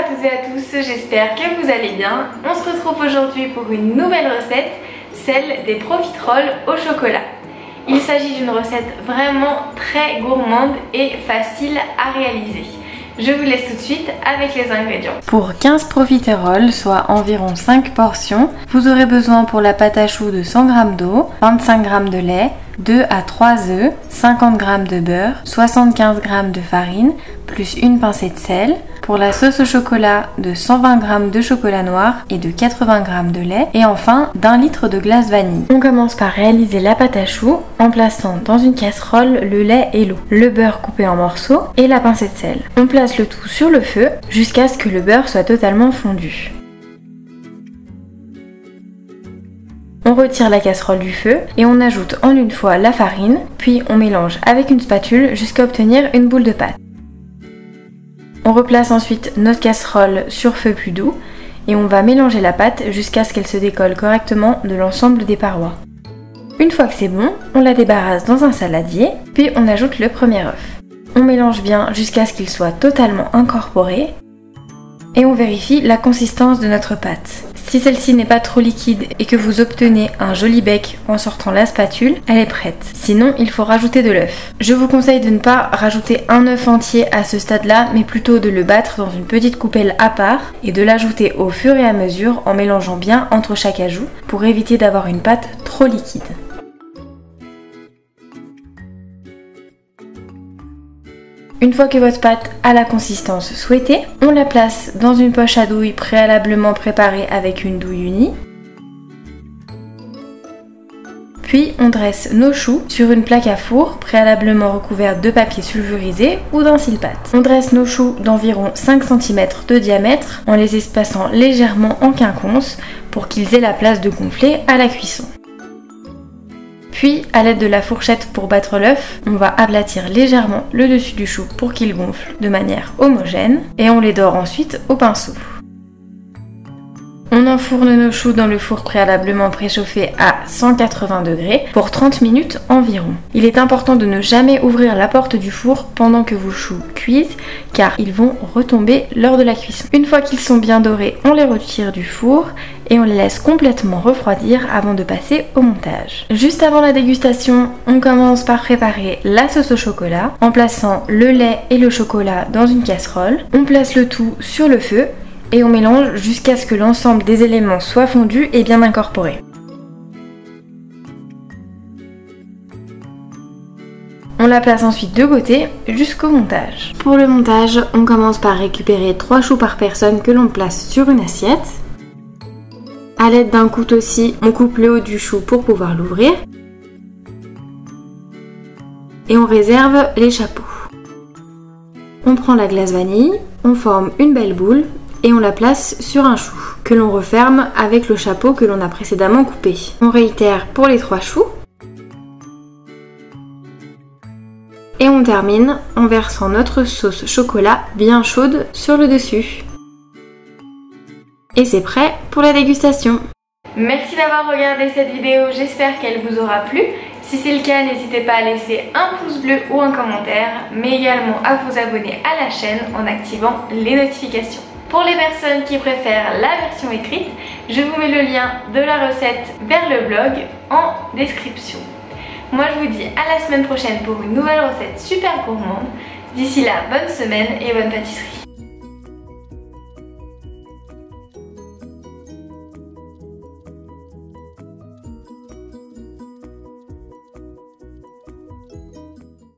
à toutes et à tous, j'espère que vous allez bien. On se retrouve aujourd'hui pour une nouvelle recette, celle des profiteroles au chocolat. Il s'agit d'une recette vraiment très gourmande et facile à réaliser. Je vous laisse tout de suite avec les ingrédients. Pour 15 profiteroles, soit environ 5 portions, vous aurez besoin pour la pâte à choux de 100 g d'eau, 25 g de lait, 2 à 3 œufs, 50 g de beurre, 75 g de farine, plus une pincée de sel. Pour la sauce au chocolat, de 120 g de chocolat noir et de 80 g de lait. Et enfin, d'1 litre de glace vanille. On commence par réaliser la pâte à choux en plaçant dans une casserole le lait et l'eau, le beurre coupé en morceaux et la pincée de sel. On place le tout sur le feu jusqu'à ce que le beurre soit totalement fondu. On retire la casserole du feu et on ajoute en une fois la farine, puis on mélange avec une spatule jusqu'à obtenir une boule de pâte. On replace ensuite notre casserole sur feu plus doux et on va mélanger la pâte jusqu'à ce qu'elle se décolle correctement de l'ensemble des parois. Une fois que c'est bon, on la débarrasse dans un saladier, puis on ajoute le premier œuf. On mélange bien jusqu'à ce qu'il soit totalement incorporé et on vérifie la consistance de notre pâte. Si celle-ci n'est pas trop liquide et que vous obtenez un joli bec en sortant la spatule, elle est prête. Sinon, il faut rajouter de l'œuf. Je vous conseille de ne pas rajouter un œuf entier à ce stade-là, mais plutôt de le battre dans une petite coupelle à part et de l'ajouter au fur et à mesure en mélangeant bien entre chaque ajout pour éviter d'avoir une pâte trop liquide. Une fois que votre pâte a la consistance souhaitée, on la place dans une poche à douille préalablement préparée avec une douille unie. Puis on dresse nos choux sur une plaque à four préalablement recouverte de papier sulfurisé ou d'un cile-pâte. On dresse nos choux d'environ 5 cm de diamètre en les espaçant légèrement en quinconce pour qu'ils aient la place de gonfler à la cuisson. Puis, à l'aide de la fourchette pour battre l'œuf, on va aplatir légèrement le dessus du chou pour qu'il gonfle de manière homogène et on les dore ensuite au pinceau. On enfourne nos choux dans le four préalablement préchauffé à 180 degrés pour 30 minutes environ. Il est important de ne jamais ouvrir la porte du four pendant que vos choux cuisent car ils vont retomber lors de la cuisson. Une fois qu'ils sont bien dorés, on les retire du four et on les laisse complètement refroidir avant de passer au montage. Juste avant la dégustation, on commence par préparer la sauce au chocolat en plaçant le lait et le chocolat dans une casserole. On place le tout sur le feu et on mélange jusqu'à ce que l'ensemble des éléments soit fondu et bien incorporé. On la place ensuite de côté jusqu'au montage. Pour le montage, on commence par récupérer 3 choux par personne que l'on place sur une assiette. A l'aide d'un couteau-ci, on coupe le haut du chou pour pouvoir l'ouvrir. Et on réserve les chapeaux. On prend la glace vanille, on forme une belle boule et on la place sur un chou que l'on referme avec le chapeau que l'on a précédemment coupé. On réitère pour les 3 choux. Et on termine en versant notre sauce chocolat bien chaude sur le dessus. Et c'est prêt pour la dégustation. Merci d'avoir regardé cette vidéo, j'espère qu'elle vous aura plu. Si c'est le cas, n'hésitez pas à laisser un pouce bleu ou un commentaire, mais également à vous abonner à la chaîne en activant les notifications. Pour les personnes qui préfèrent la version écrite, je vous mets le lien de la recette vers le blog en description. Moi je vous dis à la semaine prochaine pour une nouvelle recette super gourmande. D'ici là, bonne semaine et bonne pâtisserie.